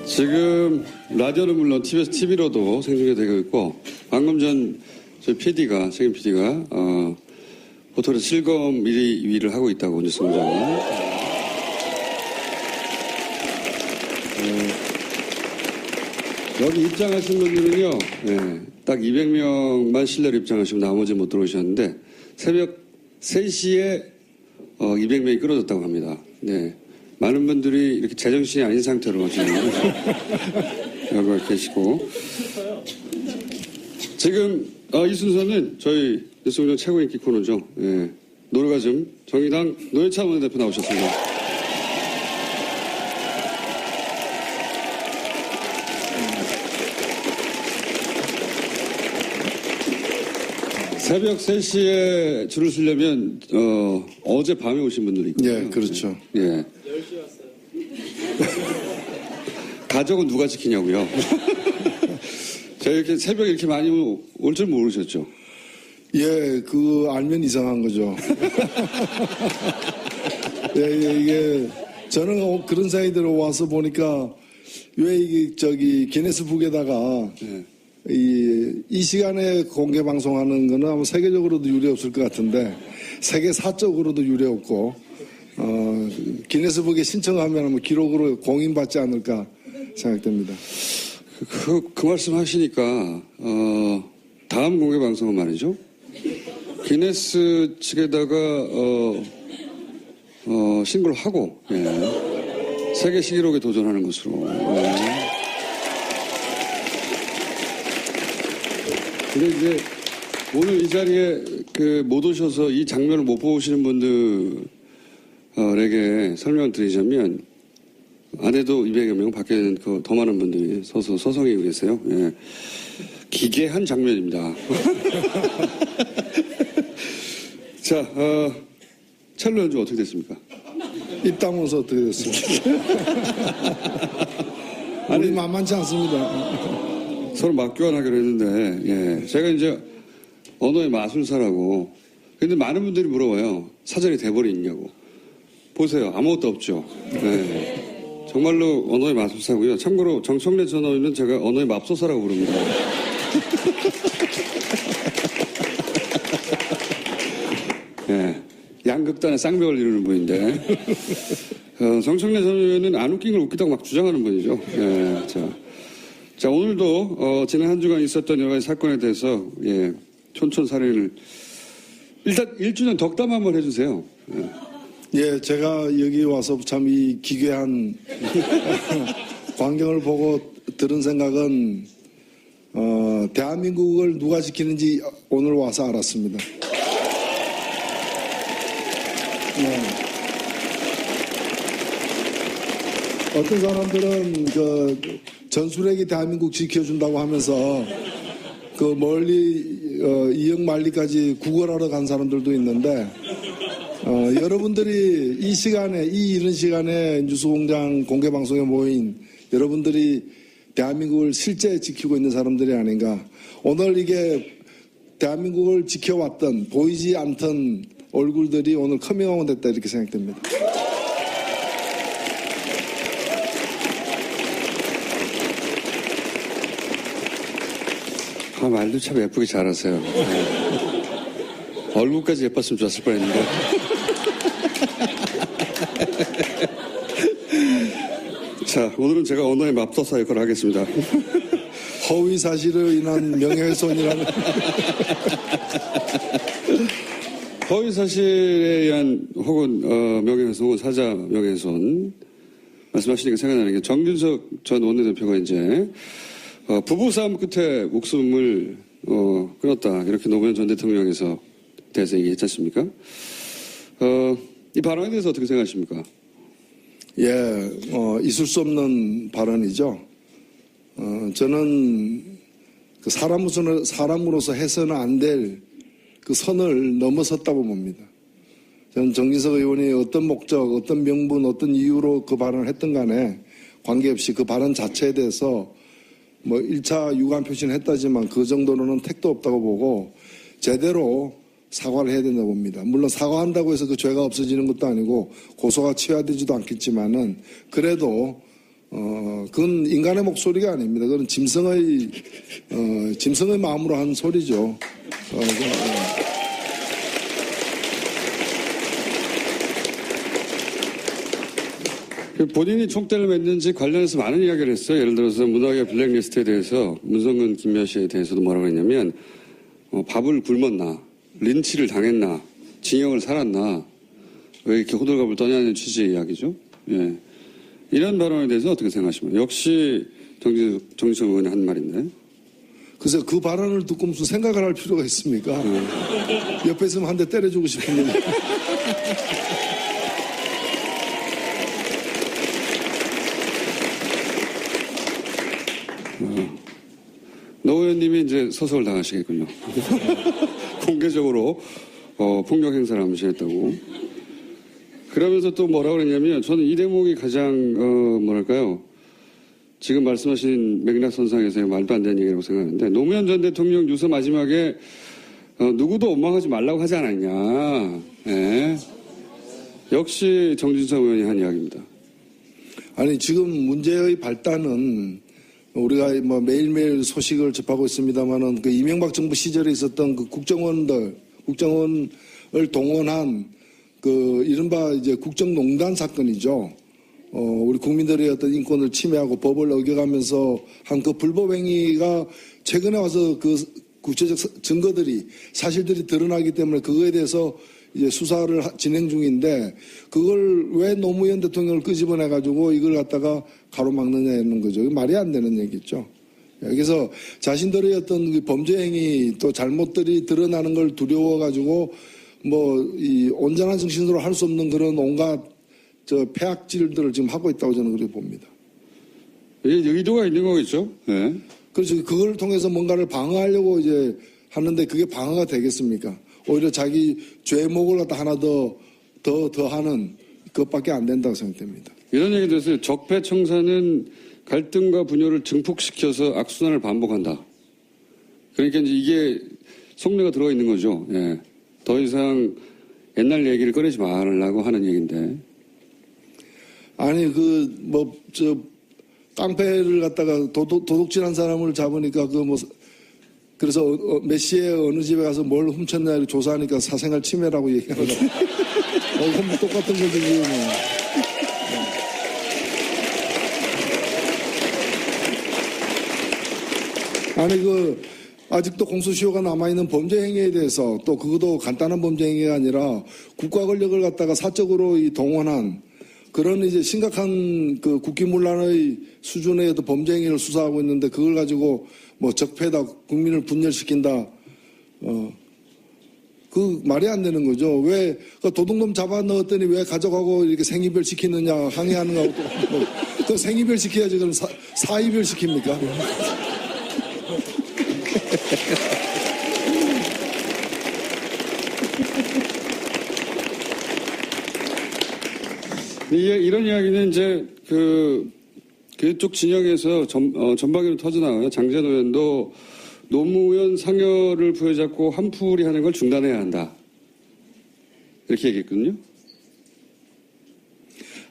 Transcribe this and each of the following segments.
지금 라디오는 물론 TV로도 생중계 되고 있고, 방금 전 저희 PD가, 책임 PD가 포털에서 실검 1위를 하고 있다고 뉴스 공장은. 여기 입장하신 분들은요, 딱 200명만 실내로 입장하시고 나머지 못 들어오셨는데, 새벽 3시에 200명이 끌어졌다고 합니다. 네. 많은 분들이 이렇게 제정신이 아닌 상태로 지금 여기 계시고. 지금 이 순서는 저희 뉴스공장 최고 인기 코너죠. 예. 노르가즘 정의당 노회찬 원내대표 나오셨습니다. 새벽 3시에 줄을 서려면 어제 밤에 오신 분들이 있거든요. 예, 그렇죠. 예. 10시 왔어요. 가족은 누가 지키냐고요. 제가 이렇게 새벽에 이렇게 많이 올 줄 모르셨죠? 예, 알면 이상한 거죠. 예, 이게 저는 그런 사이대로 와서 보니까 왜 이게 기네스북에다가 네. 이 시간에 공개 방송하는 거는 아마 세계적으로도 유례 없을 것 같은데 세계사적으로도 유례 없고 기네스북에 신청하면 아마 기록으로 공인받지 않을까 생각됩니다. 그 말씀 하시니까 다음 공개 방송은 말이죠. 기네스 측에다가 신고를 하고 세계 신기록에 도전하는 것으로. 근데 이제 오늘 이 자리에 못 오셔서 이 장면을 못 보시는 분들에게 설명을 드리자면 안에도 200여 명, 밖에는 더 많은 분들이 서서 서성이고 계세요. 예. 기괴한 장면입니다. 자, 첼로 연주 어떻게 됐습니까? 입 다물어서 어떻게 됐습니까? 우리 만만치 않습니다. 서로 맞교환하기로 했는데, 예. 제가 이제 언어의 마술사라고. 근데 많은 분들이 물어봐요. 사전에 대본이 있냐고. 보세요. 아무것도 없죠. 예. 정말로 언어의 마술사고요. 참고로 정청래 전 의원은 제가 언어의 맙소사라고 부릅니다. 예. 양극단의 쌍벽을 이루는 분인데, 정청래 전 의원은 안 웃긴 걸 웃기다고 막 주장하는 분이죠. 예. 자, 오늘도, 지난 한 주간 있었던 여러 가지 사건에 대해서, 촌촌살인을, 일단 1주년 덕담 한번 해주세요. 예, 제가 여기 와서 참 이 기괴한 광경을 보고 들은 생각은, 대한민국을 누가 지키는지 오늘 와서 알았습니다. 네. 어떤 사람들은 전술핵이 대한민국 지켜준다고 하면서 멀리 이역만리까지 구걸하러 간 사람들도 있는데 여러분들이 이 시간에 이른 시간에 뉴스공장 공개방송에 모인 여러분들이 대한민국을 실제 지키고 있는 사람들이 아닌가. 오늘 이게 대한민국을 지켜왔던 보이지 않던 얼굴들이 오늘 커밍아웃 됐다 이렇게 생각됩니다. 말도 참 예쁘게 잘하세요. 얼굴까지 예뻤으면 좋았을 뻔했는데. 자, 오늘은 제가 언어의 맙소사 역할을 하겠습니다. 허위 사실로 인한 명예훼손이라는. 허위 사실에 의한 혹은 명예훼손 혹은 사자 명예훼손 말씀하시니까 생각나는 게 정균석 전 원내대표가 이제 부부싸움 끝에 목숨을 끊었다 이렇게 노무현 전 대통령에서 대해서 얘기했지 않습니까? 이 발언에 대해서 어떻게 생각하십니까? 예, 있을 수 없는 발언이죠. 저는 사람으로서 해서는 안 될 그 선을 넘어섰다고 봅니다. 저는 정진석 의원이 어떤 목적, 어떤 명분, 어떤 이유로 그 발언을 했든 간에 관계없이 그 발언 자체에 대해서 뭐 1차 유감 표시는 했다지만 그 정도로는 택도 없다고 보고 제대로 사과를 해야 된다고 봅니다. 물론 사과한다고 해서 그 죄가 없어지는 것도 아니고 고소가 취하되지도 않겠지만은 그래도 그건 인간의 목소리가 아닙니다. 그건 짐승의 마음으로 한 소리죠. 본인이 총대를 맸는지 관련해서 많은 이야기를 했어요. 예를 들어서 문화계 블랙리스트에 대해서 문성근, 김여시에 대해서도 뭐라고 했냐면 밥을 굶었나, 린치를 당했나, 징역을 살았나, 왜 이렇게 호들갑을 떠냐는 취지의 이야기죠. 예. 이런 발언에 대해서 어떻게 생각하십니까? 역시 정진석 의원이 한 말인데. 그래서 그 발언을 듣고 무슨 생각을 할 필요가 있습니까? 옆에 있으면 한 대 때려주고 싶은데. 노 의원님이 이제 소송을 당하시겠군요. 공개적으로 폭력 행사를 암시했다고. 그러면서 또 뭐라고 그랬냐면 저는 이 대목이 가장 뭐랄까요. 지금 말씀하신 맥락선상에서의 말도 안 되는 얘기라고 생각하는데 노무현 전 대통령 유서 마지막에 누구도 원망하지 말라고 하지 않았냐. 예. 역시 정진석 의원이 한 이야기입니다. 아니 지금 문제의 발단은 우리가 뭐 매일매일 소식을 접하고 있습니다만은 그 이명박 정부 시절에 있었던 그 국정원을 동원한 그 이른바 이제 국정농단 사건이죠. 우리 국민들의 어떤 인권을 침해하고 법을 어겨가면서 한 그 불법 행위가 최근에 와서 그 구체적 증거들이 사실들이 드러나기 때문에 그거에 대해서 이제 수사를 진행 중인데 그걸 왜 노무현 대통령을 끄집어내 가지고 이걸 갖다가 가로막느냐는 거죠. 말이 안 되는 얘기죠. 여기서 자신들의 어떤 그 범죄 행위 또 잘못들이 드러나는 걸 두려워 가지고 뭐 이 온전한 정신으로 할 수 없는 그런 온갖 저 폐악질들을 지금 하고 있다고 저는 그렇게 봅니다. 이게 의도가 있는 거겠죠? 네. 그래서 그걸 통해서 뭔가를 방어하려고 이제 하는데 그게 방어가 되겠습니까? 오히려 자기 죄목을 갖다 하나 더 하는 그것밖에 안 된다고 생각됩니다. 이런 얘기 들었어요. 적폐청산은 갈등과 분열을 증폭시켜서 악순환을 반복한다. 그러니까 이제 이게 속내가 들어가 있는 거죠. 예. 더 이상 옛날 얘기를 꺼내지 말라고 하는 얘기인데. 아니 깡패를 갖다가 도둑질한 사람을 잡으니까 그래서 메시의 어느 집에 가서 뭘 훔쳤냐 이렇게 조사하니까 사생활 침해라고 얘기하는 거. 그럼 똑같은 거지 지금. 아니 아직도 공소시효가 남아있는 범죄 행위에 대해서 또 그것도 간단한 범죄 행위가 아니라 국가 권력을 갖다가 사적으로 동원한 그런 이제 심각한 그 국기문란의 수준의 어떤 범죄 행위를 수사하고 있는데 그걸 가지고 뭐 적폐다 국민을 분열시킨다 그 말이 안 되는 거죠. 왜 그 도둑놈 잡아 넣었더니 왜 가져가고 이렇게 생이별 시키느냐 항의하는 거하고 그 생이별 시켜야지 그럼 사이별 시킵니까? 이런 이야기는 이제 그쪽 진영에서 전방위로 터져나와요. 장재현 의원도 노무현 상여를 부여잡고 한풀이 하는 걸 중단해야 한다. 이렇게 얘기했거든요.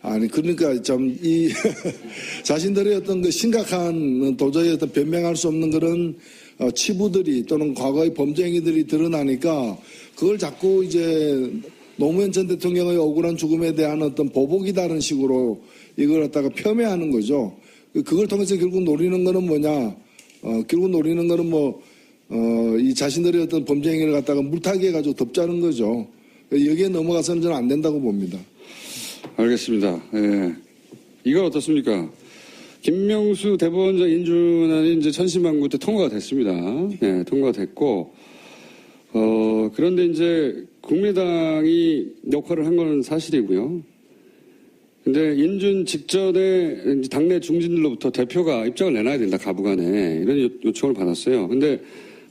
아니 그러니까 좀 자신들의 어떤 그 심각한 도저히 어떤 변명할 수 없는 그런 치부들이 또는 과거의 범죄 행위들이 드러나니까 그걸 자꾸 이제 노무현 전 대통령의 억울한 죽음에 대한 어떤 보복이다는 식으로 이걸 갖다가 폄훼하는 거죠. 그걸 통해서 결국 노리는 거는 뭐냐? 결국 노리는 거는 이 자신들의 어떤 범죄 행위를 갖다가 물타기 해가지고 덮자는 거죠. 여기에 넘어가서는 저는 안 된다고 봅니다. 알겠습니다. 예. 이건 어떻습니까? 김명수 대법원장 인준안이 이제 천신만고 때 통과가 됐습니다. 예, 통과가 됐고, 그런데 이제 국민당이 역할을 한 건 사실이고요. 근데 인준 직전에 당내 중진들로부터 대표가 입장을 내놔야 된다, 가부간에. 이런 요청을 받았어요. 근데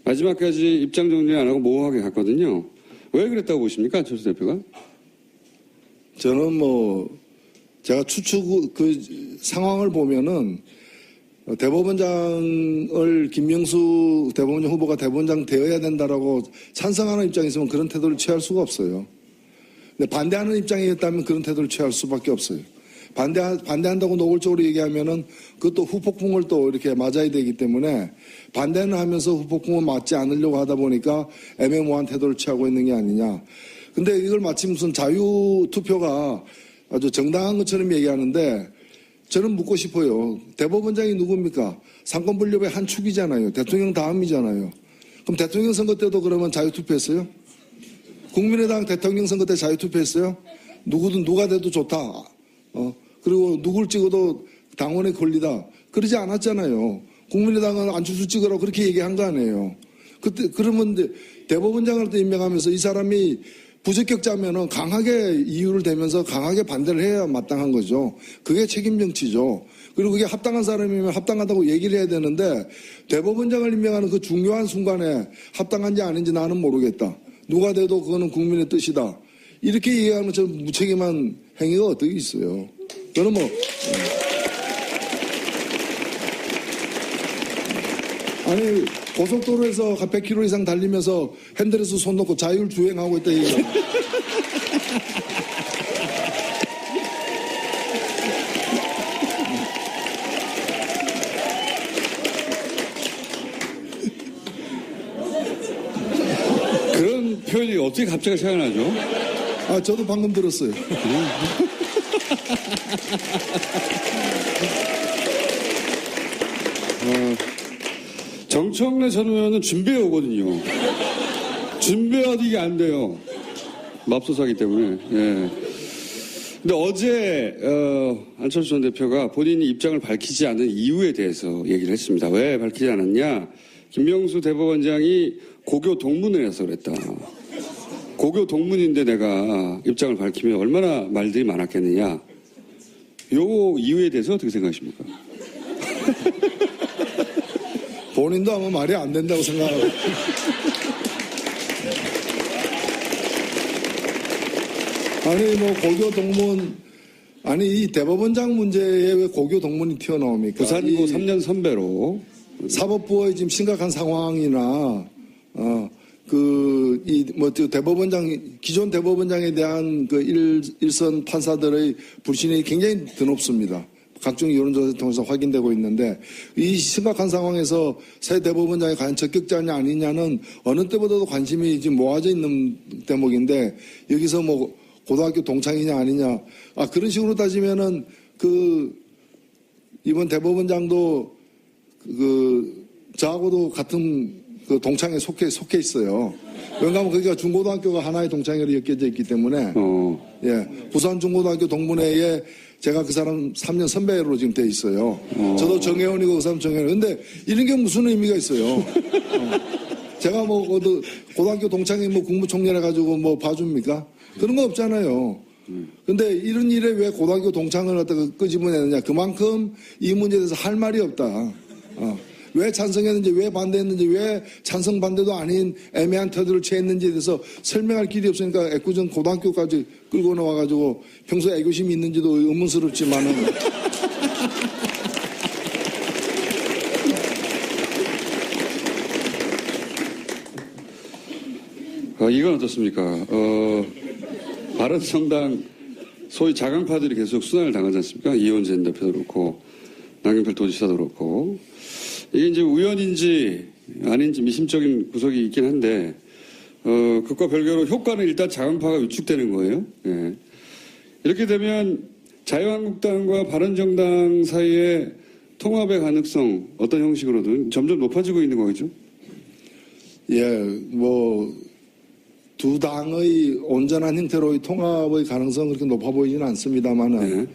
마지막까지 입장 정리 안 하고 모호하게 갔거든요. 왜 그랬다고 보십니까, 안철수 대표가? 저는 제가 그 상황을 보면은 김명수 대법원장 후보가 대법원장 되어야 된다라고 찬성하는 입장이 있으면 그런 태도를 취할 수가 없어요. 근데 반대하는 입장이었다면 그런 태도를 취할 수밖에 없어요. 반대한다고 노골적으로 얘기하면은 그것도 후폭풍을 또 이렇게 맞아야 되기 때문에 반대는 하면서 후폭풍을 맞지 않으려고 하다 보니까 애매모호한 태도를 취하고 있는 게 아니냐. 근데 이걸 마치 무슨 자유투표가 아주 정당한 것처럼 얘기하는데 저는 묻고 싶어요. 대법원장이 누굽니까? 상권분립의 한 축이잖아요. 대통령 다음이잖아요. 그럼 대통령 선거 때도 그러면 자유투표했어요? 국민의당 대통령 선거 때 자유투표했어요? 누구든 누가 돼도 좋다. 그리고 누굴 찍어도 당원의 권리다. 그러지 않았잖아요. 국민의당은 안철수 찍으라고 그렇게 얘기한 거 아니에요. 그러면 대법원장을 또 임명하면서 이 사람이 부적격자면은 강하게 이유를 대면서 강하게 반대를 해야 마땅한 거죠. 그게 책임 정치죠. 그리고 그게 합당한 사람이면 합당하다고 얘기를 해야 되는데 대법원장을 임명하는 그 중요한 순간에 합당한지 아닌지 나는 모르겠다. 누가 돼도 그거는 국민의 뜻이다. 이렇게 얘기하면 저 무책임한 행위가 어떻게 있어요. 저는 아니 고속도로에서 100km 이상 달리면서 핸들에서 손 놓고 자율 주행하고 있다 얘기가. 그런 표현이 어떻게 갑자기 생각나죠? 저도 방금 들었어요. 정청래 전 의원은 준비해 오거든요. 준비해도 이게 안 돼요. 맙소사기 때문에. 예. 근데 어제 안철수 전 대표가 본인이 입장을 밝히지 않은 이유에 대해서 얘기를 했습니다. 왜 밝히지 않았냐? 김명수 대법원장이 고교 동문을 해서 그랬다. 고교 동문인데 내가 입장을 밝히면 얼마나 말들이 많았겠느냐. 요 이유에 대해서 어떻게 생각하십니까? 본인도 아마 말이 안 된다고 생각하고. 아니 고교 동문 이 대법원장 문제에 왜 고교 동문이 튀어나옵니까? 부산고 3년 선배로 사법부의 지금 심각한 상황이나 기존 대법원장에 대한 일선 판사들의 불신이 굉장히 드높습니다. 각종 여론조사를 통해서 확인되고 있는데 이 심각한 상황에서 새 대법원장이 과연 적격자냐 아니냐는 어느 때보다도 관심이 지금 모아져 있는 대목인데 여기서 고등학교 동창이냐 아니냐 그런 식으로 따지면은 이번 대법원장도 저하고도 같은 동창에 속해 있어요. 왜냐하면 거기가 중고등학교가 하나의 동창회로 엮여져 있기 때문에 부산 중고등학교 동문회에 제가 그 사람 3년 선배로 지금 돼 있어요. 저도 정혜원이고 그 사람 정혜원. 근데 이런 게 무슨 의미가 있어요? 제가 고등학교 동창회 국무총련 해가지고 봐줍니까? 그런 거 없잖아요. 근데 이런 일에 왜 고등학교 동창을 갖다가 끄집어내느냐. 그만큼 이 문제에 대해서 할 말이 없다. 왜 찬성했는지, 왜 반대했는지, 왜 찬성 반대도 아닌 애매한 태도를 취했는지에 대해서 설명할 길이 없으니까 애꿎은 고등학교까지 끌고 나와가지고 평소에 애교심이 있는지도 의문스럽지만은. 이건 어떻습니까? 바른정당 소위 자강파들이 계속 순환을 당하지 않습니까? 이원재 대표도 그렇고 남경필 도지사도 그렇고 이게 이제 우연인지 아닌지 미심적인 구석이 있긴 한데 그것과 별개로 효과는 일단 자강파가 위축되는 거예요. 예. 이렇게 되면 자유한국당과 바른정당 사이의 통합의 가능성 어떤 형식으로든 점점 높아지고 있는 거겠죠? 두 당의 온전한 형태로의 통합의 가능성은 그렇게 높아 보이지는 않습니다만은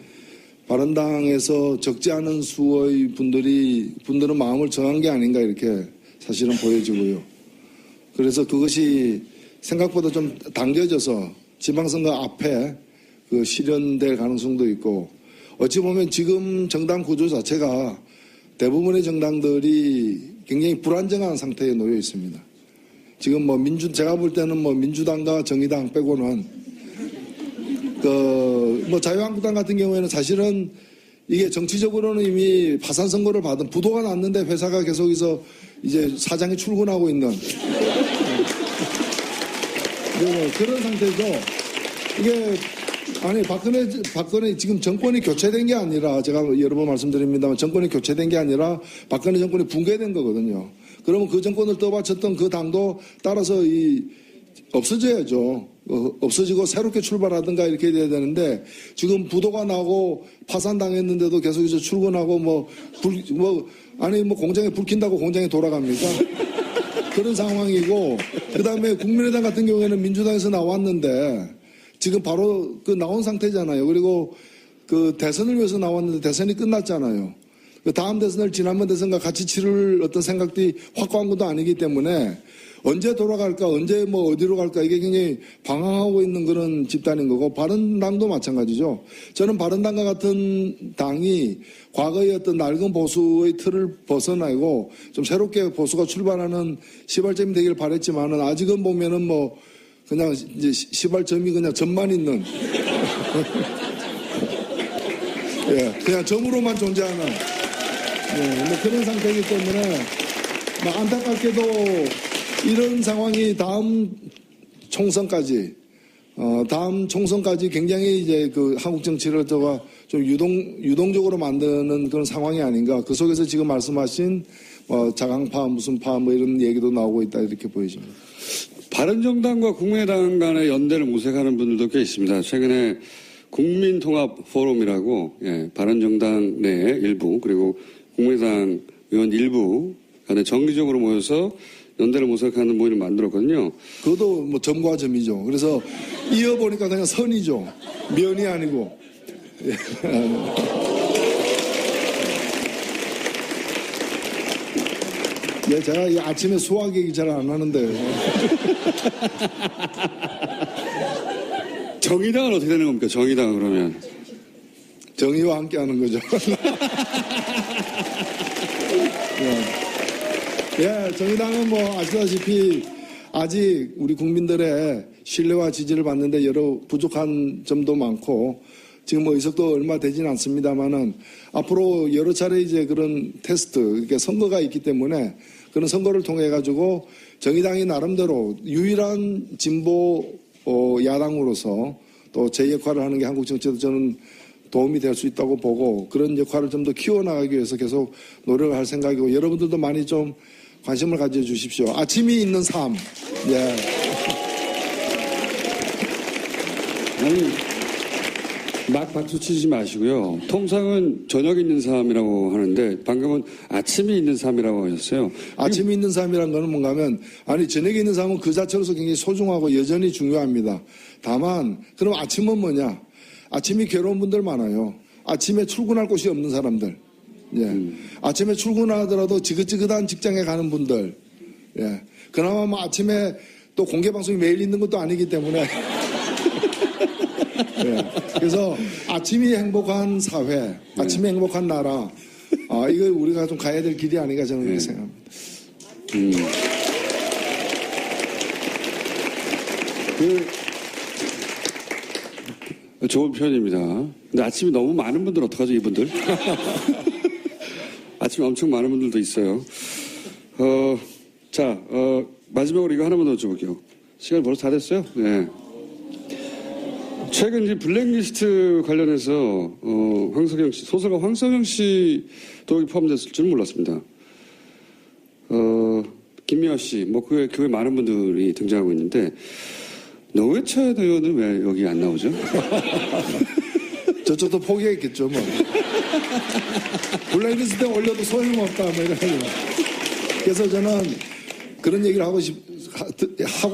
바른당에서 적지 않은 수의 분들은 마음을 정한 게 아닌가 이렇게 사실은 보여지고요. 그래서 그것이 생각보다 좀 당겨져서 지방선거 앞에 실현될 가능성도 있고 어찌 보면 지금 정당 구조 자체가 대부분의 정당들이 굉장히 불안정한 상태에 놓여 있습니다. 지금 뭐 제가 볼 때는 뭐 민주당과 정의당 빼고는 뭐 자유한국당 같은 경우에는 사실은 이게 정치적으로는 이미 파산 선고를 받은 부도가 났는데 회사가 계속해서 이제 사장이 출근하고 있는 그런 상태죠. 이게 아니 박근혜 지금 정권이 교체된 게 아니라 제가 여러 번 말씀드립니다만 정권이 교체된 게 아니라 박근혜 정권이 붕괴된 거거든요. 그러면 그 정권을 떠받쳤던 그 당도 따라서 없어져야죠. 없어지고 새롭게 출발하든가 이렇게 돼야 되는데 지금 부도가 나고 파산당했는데도 계속해서 출근하고 공장에 불 킨다고 공장에 돌아갑니까? 그런 상황이고 그다음에 국민의당 같은 경우에는 민주당에서 나왔는데 지금 바로 나온 상태잖아요. 그리고 대선을 위해서 나왔는데 대선이 끝났잖아요. 다음 대선을 지난번 대선과 같이 치를 어떤 생각들이 확고한 것도 아니기 때문에 언제 돌아갈까, 언제 어디로 갈까 이게 굉장히 방황하고 있는 그런 집단인 거고 바른당도 마찬가지죠. 저는 바른당과 같은 당이 과거의 어떤 낡은 보수의 틀을 벗어나고 좀 새롭게 보수가 출발하는 시발점이 되길 바랬지만은 아직은 보면은 그냥 이제 시발점이 그냥 점만 있는 예, 그냥 점으로만 존재하는 그런 상태이기 때문에 안타깝게도 이런 상황이 다음 총선까지 굉장히 이제 한국 정치를 좀 유동적으로 만드는 그런 상황이 아닌가. 그 속에서 지금 말씀하신 자강파 무슨 파 이런 얘기도 나오고 있다 이렇게 보여집니다. 바른정당과 국민의당 간의 연대를 모색하는 분들도 꽤 있습니다. 최근에 국민통합포럼이라고 바른정당 내 일부 그리고 국민의당 의원 일부 간에 정기적으로 모여서 연대를 모색하는 모임을 만들었거든요. 그것도 점과 점이죠. 그래서 이어보니까 그냥 선이죠. 면이 아니고. 제가 아침에 수학 얘기 잘 안 하는데. 정의당은 어떻게 되는 겁니까? 정의당은 그러면? 정의와 함께 하는 거죠. 정의당은 아시다시피 아직 우리 국민들의 신뢰와 지지를 받는데 여러 부족한 점도 많고 지금 의석도 얼마 되진 않습니다만은 앞으로 여러 차례 이제 그런 테스트, 그러니까 선거가 있기 때문에 그런 선거를 통해 가지고 정의당이 나름대로 유일한 진보 야당으로서 또 제 역할을 하는 게 한국 정치에도 저는 도움이 될 수 있다고 보고 그런 역할을 좀 더 키워나가기 위해서 계속 노력을 할 생각이고 여러분들도 많이 좀 관심을 가져주십시오. 아침이 있는 삶. 예. 아니, 막 박수 치지 마시고요. 통상은 저녁이 있는 삶이라고 하는데 방금은 아침이 있는 삶이라고 하셨어요. 아침이 있는 삶이란 거는 뭔가 하면 저녁에 있는 삶은 그 자체로서 굉장히 소중하고 여전히 중요합니다. 다만 그럼 아침은 뭐냐? 아침이 괴로운 분들 많아요. 아침에 출근할 곳이 없는 사람들. 예. 아침에 출근하더라도 지긋지긋한 직장에 가는 분들. 예. 그나마 아침에 또 공개방송이 매일 있는 것도 아니기 때문에. 예. 그래서 아침이 행복한 사회, 아침이 행복한 나라. 이거 우리가 좀 가야 될 길이 아닌가 저는 그렇게 생각합니다. 좋은 표현입니다. 근데 아침에 너무 많은 분들 어떡하죠, 이분들? 아침에 엄청 많은 분들도 있어요. 마지막으로 이거 하나만 더 여쭤볼게요. 시간이 벌써 다 됐어요? 네. 최근 이 블랙리스트 관련해서, 황석영 씨, 소설가 황석영 씨도 여기 포함됐을 줄은 몰랐습니다. 김미화 씨, 그 외 많은 분들이 등장하고 있는데, 노회찬 의원은 왜 여기 안 나오죠? 저쪽도 포기했겠죠, 블랙리스트에 올려도 소용없다, 이런. 그래서 저는 그런 얘기를 하고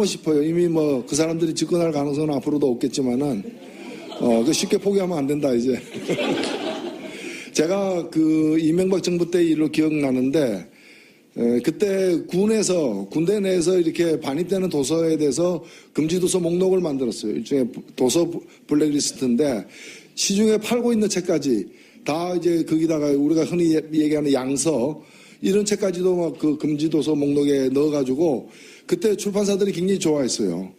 싶어요. 이미 그 사람들이 집권할 가능성은 앞으로도 없겠지만은, 쉽게 포기하면 안 된다, 이제. 제가 이명박 정부 때 일로 기억나는데, 그때 군대 내에서 이렇게 반입되는 도서에 대해서 금지 도서 목록을 만들었어요. 일종의 도서 블랙리스트인데 시중에 팔고 있는 책까지 다 이제 거기다가 우리가 흔히 얘기하는 양서 이런 책까지도 막 그 금지도서 목록에 넣어가지고 그때 출판사들이 굉장히 좋아했어요.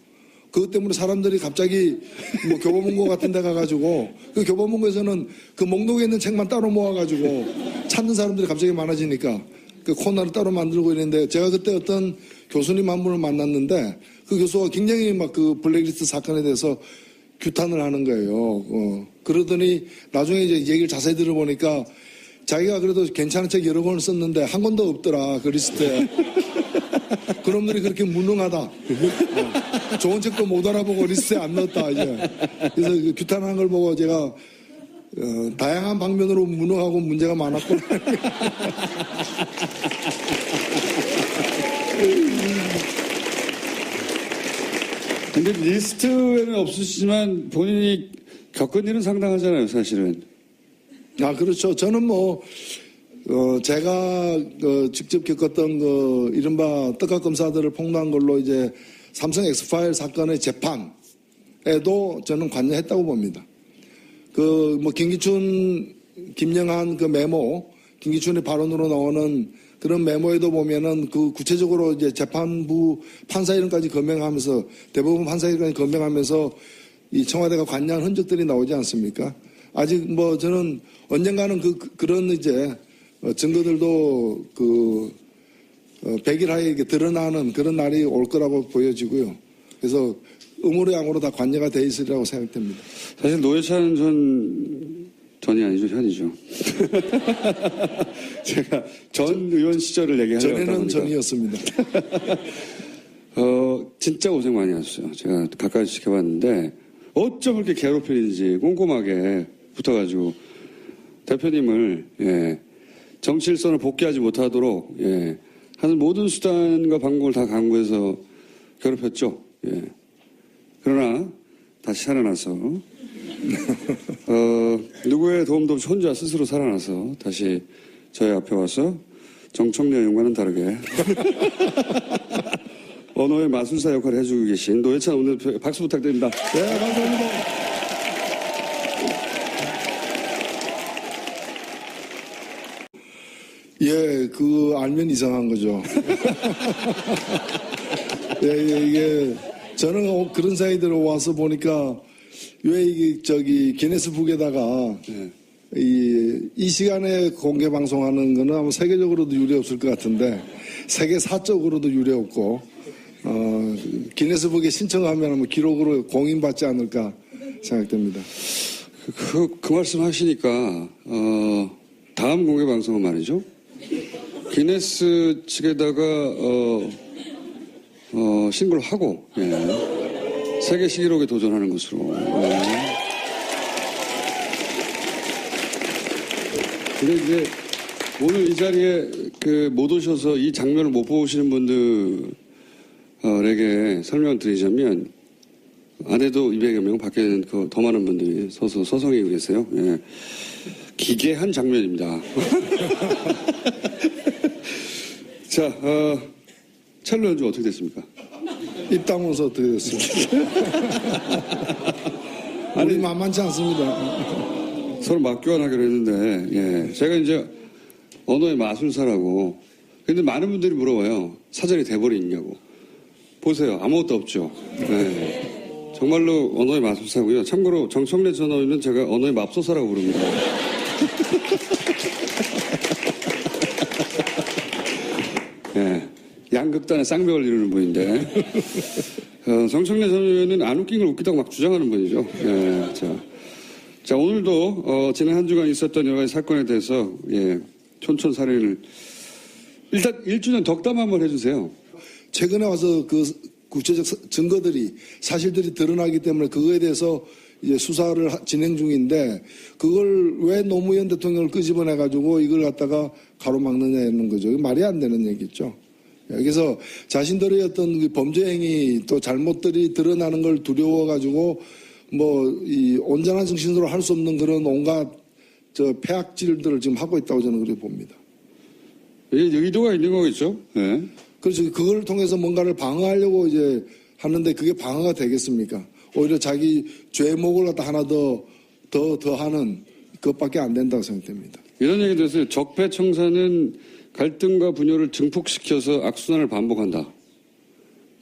그것 때문에 사람들이 갑자기 뭐 교보문고 같은 데 가가지고 그 교보문고에서는 그 목록에 있는 책만 따로 모아가지고 찾는 사람들이 갑자기 많아지니까 그 코너를 따로 만들고 있는데 제가 그때 어떤 교수님 한 분을 만났는데 그 교수가 굉장히 막 그 블랙리스트 사건에 대해서 규탄을 하는 거예요. 그러더니 나중에 이제 얘기를 자세히 들어보니까 자기가 그래도 괜찮은 책 여러 권을 썼는데 한 권도 없더라 그 리스트에. 그놈들이 그렇게 무능하다. 좋은 책도 못 알아보고 리스트에 안 넣었다 이제. 그래서 그 규탄한 걸 보고 제가 다양한 방면으로 무능하고 문제가 많았구나. 근데 리스트에는 없으시지만 본인이 겪은 일은 상당하잖아요, 사실은. 아, 그렇죠. 저는 제가 직접 겪었던 이른바 떡값 검사들을 폭로한 걸로 이제 삼성 엑스파일 사건의 재판에도 저는 관여했다고 봅니다. 김기춘, 김영한 그 메모, 김기춘의 발언으로 나오는 그런 메모에도 보면은 그 구체적으로 이제 재판부 판사 이름까지 검명하면서 대법원 판사 이름까지 검명하면서 이 청와대가 관여한 흔적들이 나오지 않습니까? 아직 저는 언젠가는 그런 이제 증거들도 백일하에 이렇게 드러나는 그런 날이 올 거라고 보여지고요. 그래서 음으로 양으로 다 관여가 돼 있으리라고 생각됩니다. 사실 노회찬 전이 아니죠, 현이죠. 제가 전 의원 시절을 얘기하려고 전에는 보니까. 전이었습니다. 진짜 고생 많이 하셨어요. 제가 가까이 지켜봤는데 어쩜 그렇게 괴롭히는지 꼼꼼하게 붙어가지고 대표님을 정치일선을 복귀하지 못하도록 하는 모든 수단과 방법을 다 강구해서 괴롭혔죠. 그러나 다시 살아나서 누구의 도움도 없이 혼자 스스로 살아나서 다시 저희 앞에 와서 정청래 의원과는 다르게 언어의 마술사 역할을 해주고 계신 노회찬 오늘 박수 부탁드립니다. 네, 감사합니다. 예, 알면 이상한 거죠. 이게 저는 그런 생각이 들어와서 보니까 왜 이게 기네스북에다가 이 시간에 공개 방송하는 거는 아마 세계적으로도 유례 없을 것 같은데 세계사적으로도 유례 없고 기네스북에 신청하면 기록으로 공인받지 않을까 생각됩니다. 그 말씀 하시니까 다음 공개 방송은 말이죠. 기네스 측에다가 신고를 하고 세계 시기록에 도전하는 것으로. 근데 이제 오늘 이 자리에 못 오셔서 이 장면을 못 보시는 분들에게 설명을 드리자면 안에도 200여 명, 밖에는 더 많은 분들이 서서 서성이고 계세요. 기괴한 장면입니다. 자, 첼로 연주 어떻게 됐습니까? 입다문서 어떻게 됐어요? 우리 만만치 않습니다. 서로 맞교환하기로 했는데, 제가 이제 언어의 마술사라고. 근데 많은 분들이 물어봐요. 사전에 대본이 있냐고. 보세요. 아무것도 없죠. 정말로 언어의 마술사고요. 참고로 정청래 전 의원은 제가 언어의 맙소사라고 부릅니다. 양극단의 쌍벽을 이루는 분인데 정청래 전 의원은 안 웃긴 걸 웃기다고 막 주장하는 분이죠. 자 오늘도 지난 한 주간 있었던 여러 가지 사건에 대해서 촌철살인을 일단 1주년 덕담 한번 해주세요. 최근에 와서 구체적 증거들이 사실들이 드러나기 때문에 그거에 대해서 이제 수사를 진행 중인데 그걸 왜 노무현 대통령을 끄집어내 가지고 이걸 갖다가 가로막느냐는 거죠. 말이 안 되는 얘기죠. 여기서 자신들의 어떤 범죄 행위 또 잘못들이 드러나는 걸 두려워 가지고 이 온전한 정신으로 할 수 없는 그런 온갖 폐악질들을 지금 하고 있다고 저는 그렇게 봅니다. 의도가 있는 거겠죠? 네. 그래서 그걸 통해서 뭔가를 방어하려고 이제 하는데 그게 방어가 되겠습니까? 오히려 자기 죄목을 갖다 하나 더 하는 그것밖에 안 된다고 생각됩니다. 이런 얘기도 했어요. 적폐청산은 갈등과 분열을 증폭시켜서 악순환을 반복한다.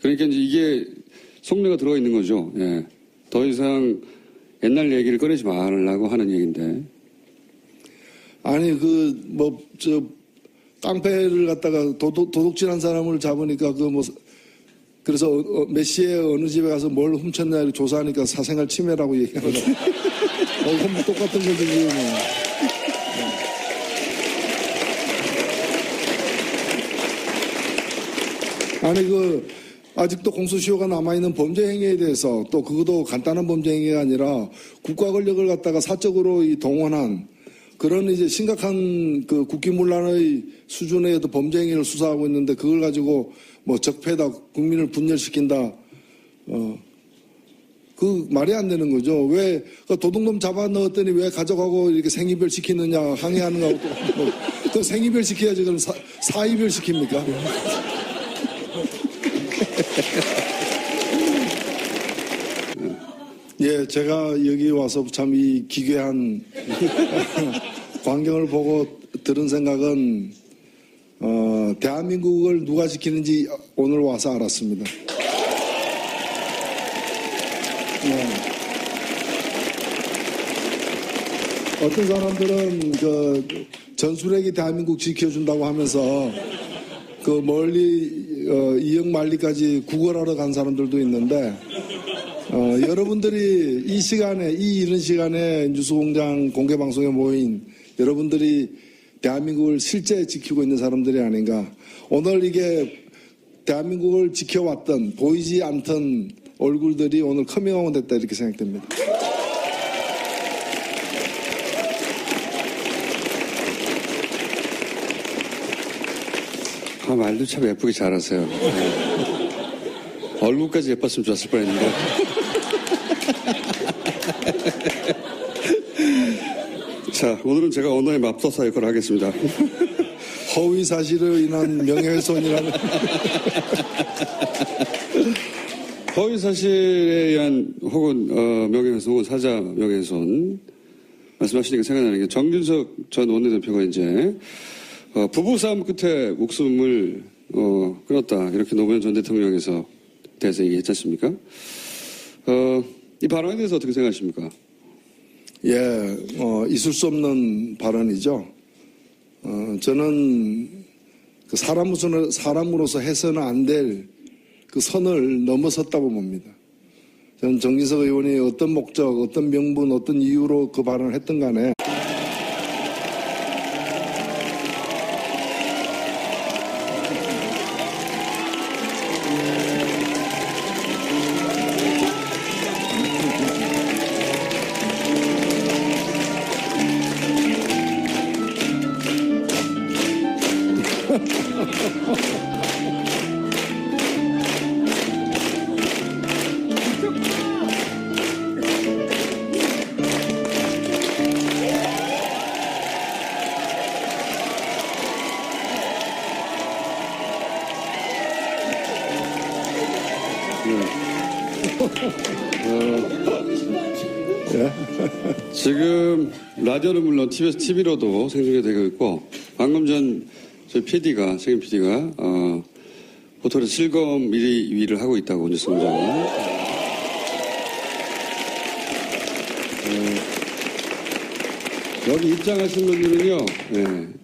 그러니까 이제 이게 속내가 들어가 있는 거죠. 예. 더 이상 옛날 얘기를 꺼내지 말라고 하는 얘기인데. 아니 깡패를 갖다가 도둑질한 사람을 잡으니까 그래서 몇 시에 어느 집에 가서 뭘 훔쳤냐 조사하니까 사생활 침해라고 얘기하는 거. 그럼 똑같은 거지 지금. 아니 아직도 공소시효가 남아있는 범죄 행위에 대해서 또 그것도 간단한 범죄 행위가 아니라 국가 권력을 갖다가 사적으로 동원한 그런 이제 심각한 그 국기문란의 수준의 범죄 행위를 수사하고 있는데 그걸 가지고 적폐다 국민을 분열시킨다 그 말이 안 되는 거죠. 왜 도둑놈 잡아 넣었더니 왜 가져가고 이렇게 생이별 시키느냐 항의하는 거하고 그 생이별 시켜야지 그럼 사이별 시킵니까? 예, 제가 여기 와서 참 이 기괴한 광경을 보고 들은 생각은 대한민국을 누가 지키는지 오늘 와서 알았습니다. 어떤 사람들은 전술핵이 대한민국 지켜준다고 하면서 멀리 이역만리까지 구걸하러 간 사람들도 있는데 여러분들이 이른 시간에 뉴스공장 공개방송에 모인 여러분들이 대한민국을 실제 지키고 있는 사람들이 아닌가. 오늘 이게 대한민국을 지켜왔던 보이지 않던 얼굴들이 오늘 커밍아웃 됐다 이렇게 생각됩니다. 말도 참 예쁘게 잘하세요. 얼굴까지 예뻤으면 좋았을 뻔했는데. 자, 오늘은 제가 언어의 맙소사 역할을 하겠습니다. 허위 사실로 인한 명예훼손이라는. 허위 사실에 의한 혹은 명예훼손 혹은 사자 명예훼손 말씀하시니까 생각나는 게 정균석 전 원내대표가 이제 부부 싸움 끝에 목숨을 끊었다 이렇게 노무현 전 대통령에서 대해서 얘기했지 않습니까? 이 발언에 대해서 어떻게 생각하십니까? 예, 있을 수 없는 발언이죠. 저는 사람으로서 해서는 안 될 그 선을 넘어섰다고 봅니다. 저는 정진석 의원이 어떤 목적, 어떤 명분, 어떤 이유로 그 발언을 했든 간에 지금 라디오는 물론 TV로도 생중계 되고 있고 방금 전 저희 PD가 책임 PD가 호텔에서 실검 1위를 하고 있다고 뉴스공장은 여기 입장하신 분들은요,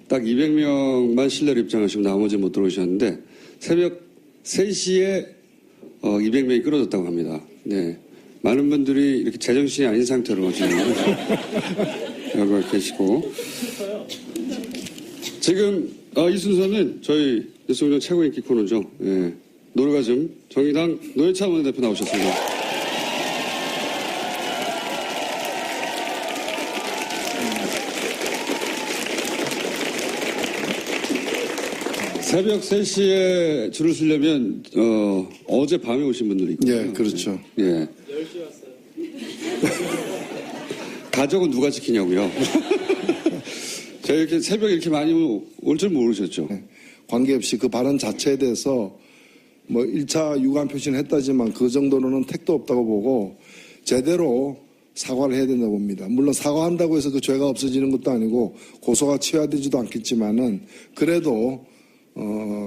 딱 200명만 실내로 입장하시고 나머지 못 들어오셨는데 새벽 3시에 200명이 끌어졌다고 합니다. 네. 많은 분들이 이렇게 제정신이 아닌 상태로 지금 여기 계시고 지금 이 순서는 저희 뉴스공장 최고 인기 코너죠. 예. 노래가즘 정의당 노회찬 원내대표 나오셨습니다. 새벽 3시에 줄을 서려면 어제 밤에 오신 분들이 있거든요. 예, 그렇죠. 예. 10시 왔어요. 가족은 누가 지키냐고요. 제가 이렇게 새벽에 이렇게 많이 올 줄 모르셨죠. 관계없이 그 발언 자체에 대해서 1차 유감 표시는 했다지만 그 정도로는 택도 없다고 보고 제대로 사과를 해야 된다고 봅니다. 물론 사과한다고 해서 그 죄가 없어지는 것도 아니고 고소가 취하되지도 않겠지만은 그래도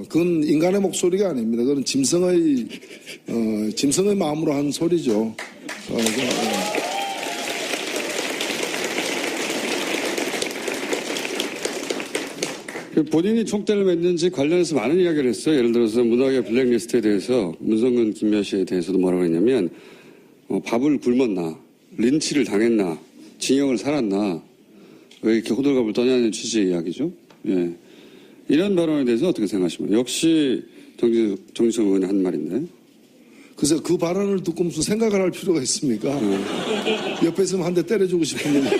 그건 인간의 목소리가 아닙니다. 그건 짐승의 마음으로 한 소리죠. 본인이 총대를 맸는지 관련해서 많은 이야기를 했어요. 예를 들어서 문학의 블랙리스트에 대해서 문성근 김미아 씨에 대해서도 뭐라고 했냐면 밥을 굶었나, 린치를 당했나, 징역을 살았나, 왜 이렇게 호들갑을 떠냐는 취지의 이야기죠. 예. 이런 발언에 대해서 어떻게 생각하십니까? 역시 정진석 의원이 한 말인데. 그래서 그 발언을 듣고 무슨 생각을 할 필요가 있습니까? 옆에 있으면 한 대 때려주고 싶은데.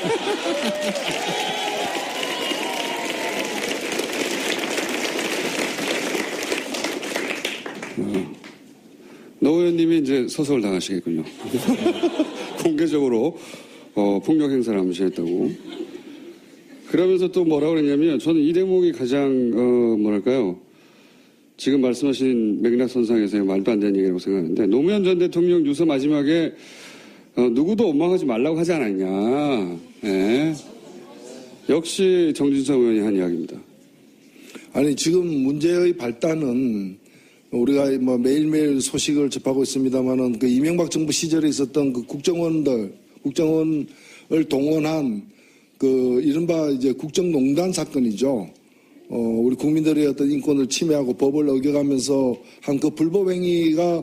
노 의원님이 이제 소송을 당하시겠군요. 공개적으로 폭력 행사를 암시했다고. 그러면서 또 뭐라고 그랬냐면 저는 이 대목이 가장 뭐랄까요. 지금 말씀하신 맥락선상에서의 말도 안 되는 얘기라고 생각하는데 노무현 전 대통령 유서 마지막에 누구도 원망하지 말라고 하지 않았냐. 예. 역시 정진석 의원이 한 이야기입니다. 아니 지금 문제의 발단은 우리가 뭐 매일매일 소식을 접하고 있습니다만은 그 이명박 정부 시절에 있었던 그 국정원을 동원한 그 이른바 이제 국정농단 사건이죠. 우리 국민들의 어떤 인권을 침해하고 법을 어겨가면서 한 그 불법 행위가